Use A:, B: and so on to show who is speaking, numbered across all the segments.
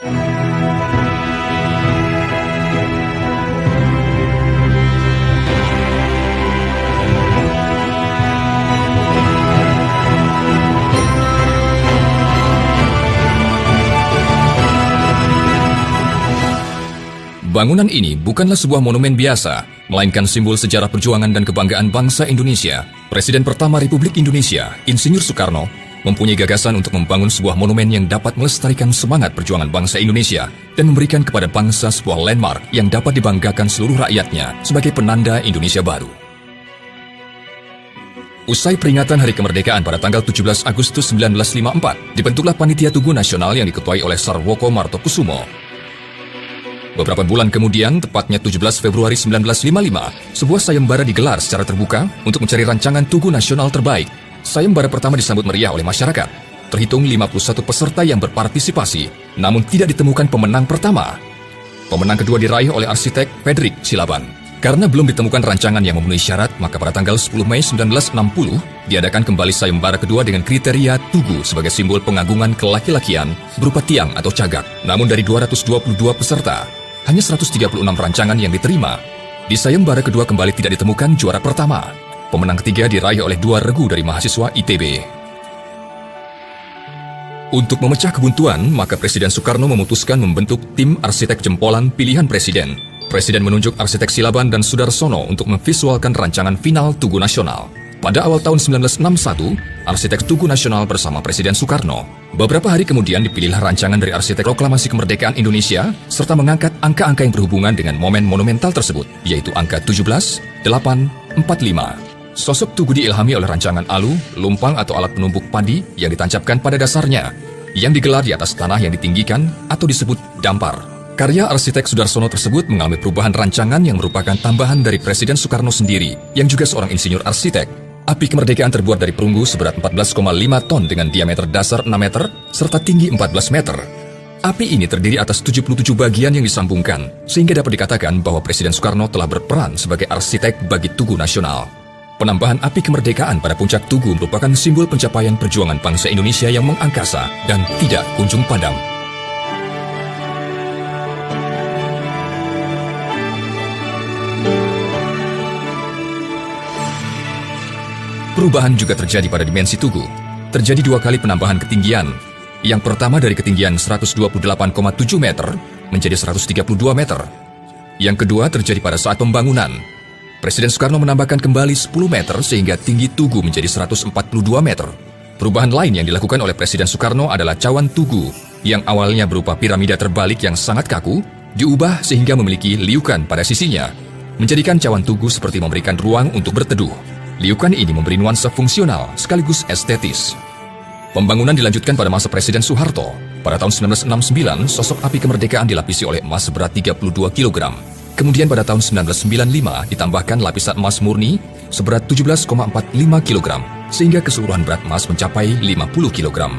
A: Bangunan ini bukanlah sebuah monumen biasa, melainkan simbol sejarah perjuangan dan kebanggaan bangsa Indonesia. Presiden pertama Republik Indonesia, Insinyur Soekarno, mempunyai gagasan untuk membangun sebuah monumen yang dapat melestarikan semangat perjuangan bangsa Indonesia dan memberikan kepada bangsa sebuah landmark yang dapat dibanggakan seluruh rakyatnya sebagai penanda Indonesia baru. Usai peringatan Hari Kemerdekaan pada tanggal 17 Agustus 1954, dibentuklah Panitia Tugu Nasional yang diketuai oleh Sarwoko Martokusumo. Beberapa bulan kemudian, tepatnya 17 Februari 1955, sebuah sayembara digelar secara terbuka untuk mencari rancangan Tugu Nasional terbaik. Sayembara pertama disambut meriah oleh masyarakat. Terhitung 51 peserta yang berpartisipasi, namun tidak ditemukan pemenang pertama. Pemenang kedua diraih oleh arsitek Frederick Silaban. Karena belum ditemukan rancangan yang memenuhi syarat, maka pada tanggal 10 Mei 1960, diadakan kembali sayembara kedua dengan kriteria Tugu sebagai simbol pengagungan kelaki-lakian berupa tiang atau cagak. Namun dari 222 peserta, hanya 136 rancangan yang diterima. Di sayembara kedua kembali tidak ditemukan juara pertama. Pemenang ketiga diraih oleh 2 regu dari mahasiswa ITB. Untuk memecah kebuntuan, maka Presiden Soekarno memutuskan membentuk tim arsitek jempolan pilihan Presiden. Presiden menunjuk arsitek Silaban dan Sudarsono untuk memvisualkan rancangan final Tugu Nasional. Pada awal tahun 1961, arsitek Tugu Nasional bersama Presiden Soekarno. Beberapa hari kemudian dipilihlah rancangan dari arsitek Proklamasi Kemerdekaan Indonesia, serta mengangkat angka-angka yang berhubungan dengan momen monumental tersebut, yaitu angka 17, 8, 45. Sosok Tugu diilhami oleh rancangan alu, lumpang atau alat penumbuk padi yang ditancapkan pada dasarnya, yang digelar di atas tanah yang ditinggikan atau disebut dampar. Karya arsitek Sudarsono tersebut mengalami perubahan rancangan yang merupakan tambahan dari Presiden Soekarno sendiri, yang juga seorang insinyur arsitek. Api kemerdekaan terbuat dari perunggu seberat 14,5 ton dengan diameter dasar 6 meter, serta tinggi 14 meter. Api ini terdiri atas 77 bagian yang disambungkan, sehingga dapat dikatakan bahwa Presiden Soekarno telah berperan sebagai arsitek bagi Tugu Nasional. Penambahan api kemerdekaan pada puncak Tugu merupakan simbol pencapaian perjuangan bangsa Indonesia yang mengangkasa dan tidak kunjung padam. Perubahan juga terjadi pada dimensi Tugu. Terjadi 2 kali penambahan ketinggian. Yang pertama dari ketinggian 128,7 meter menjadi 132 meter. Yang kedua terjadi pada saat pembangunan. Presiden Soekarno menambahkan kembali 10 meter sehingga tinggi Tugu menjadi 142 meter. Perubahan lain yang dilakukan oleh Presiden Soekarno adalah cawan Tugu yang awalnya berupa piramida terbalik yang sangat kaku, diubah sehingga memiliki liukan pada sisinya, menjadikan cawan Tugu seperti memberikan ruang untuk berteduh. Liukan ini memberi nuansa fungsional sekaligus estetis. Pembangunan dilanjutkan pada masa Presiden Soeharto. Pada tahun 1969, sosok api kemerdekaan dilapisi oleh emas seberat 32 kg. Kemudian pada tahun 1995 ditambahkan lapisan emas murni seberat 17,45 kg, sehingga keseluruhan berat emas mencapai 50 kg.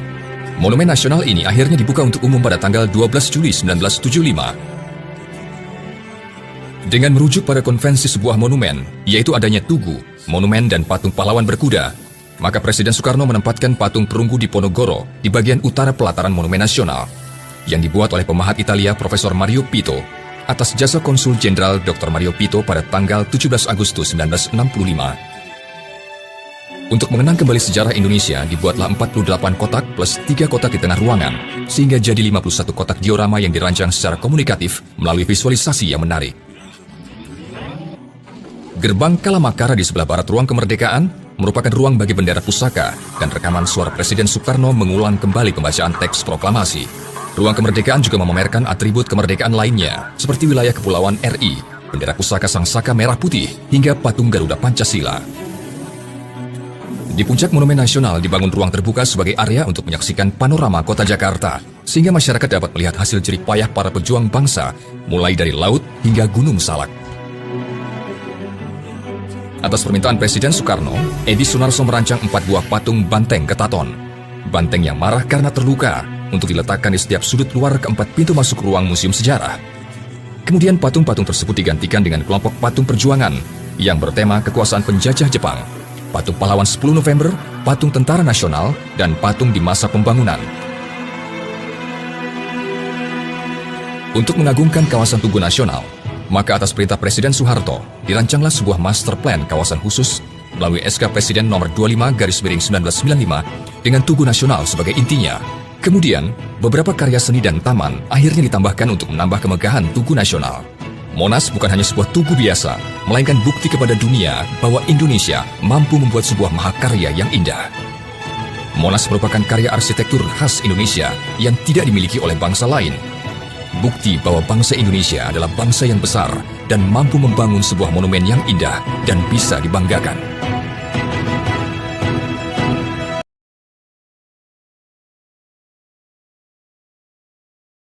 A: Monumen nasional ini akhirnya dibuka untuk umum pada tanggal 12 Juli 1975. Dengan merujuk pada konvensi sebuah monumen, yaitu adanya tugu, monumen dan patung pahlawan berkuda, maka Presiden Soekarno menempatkan patung perunggu di Ponorogo di bagian utara pelataran Monumen Nasional, yang dibuat oleh pemahat Italia Profesor Mario Pito atas jasa Konsul Jenderal Dr. Mario Pito pada tanggal 17 Agustus 1965. Untuk mengenang kembali sejarah Indonesia, dibuatlah 48 kotak plus 3 kotak di tengah ruangan, sehingga jadi 51 kotak diorama yang dirancang secara komunikatif melalui visualisasi yang menarik. Gerbang Kalamakara di sebelah barat ruang kemerdekaan merupakan ruang bagi bendera pusaka dan rekaman suara Presiden Soekarno mengulang kembali pembacaan teks proklamasi. Ruang kemerdekaan juga memamerkan atribut kemerdekaan lainnya, seperti wilayah kepulauan RI, bendera pusaka sang saka merah putih, hingga patung Garuda Pancasila. Di puncak Monumen Nasional dibangun ruang terbuka sebagai area untuk menyaksikan panorama kota Jakarta, sehingga masyarakat dapat melihat hasil jerih payah para pejuang bangsa, mulai dari laut hingga Gunung Salak. Atas permintaan Presiden Soekarno, Edi Sunarso merancang 4 buah patung banteng ketaton. Banteng yang marah karena terluka, untuk diletakkan di setiap sudut luar keempat pintu masuk ruang museum sejarah. Kemudian patung-patung tersebut digantikan dengan kelompok patung perjuangan yang bertema kekuasaan penjajah Jepang, patung pahlawan 10 November, patung tentara nasional, dan patung di masa pembangunan. Untuk mengagungkan kawasan Tugu Nasional, maka atas perintah Presiden Soeharto, dirancanglah sebuah master plan kawasan khusus melalui SK Presiden nomor 25/1995 dengan Tugu Nasional sebagai intinya. Kemudian, beberapa karya seni dan taman akhirnya ditambahkan untuk menambah kemegahan Tugu Nasional. Monas bukan hanya sebuah tugu biasa, melainkan bukti kepada dunia bahwa Indonesia mampu membuat sebuah mahakarya yang indah. Monas merupakan karya arsitektur khas Indonesia yang tidak dimiliki oleh bangsa lain. Bukti bahwa bangsa Indonesia adalah bangsa yang besar dan mampu membangun sebuah monumen yang indah dan bisa dibanggakan.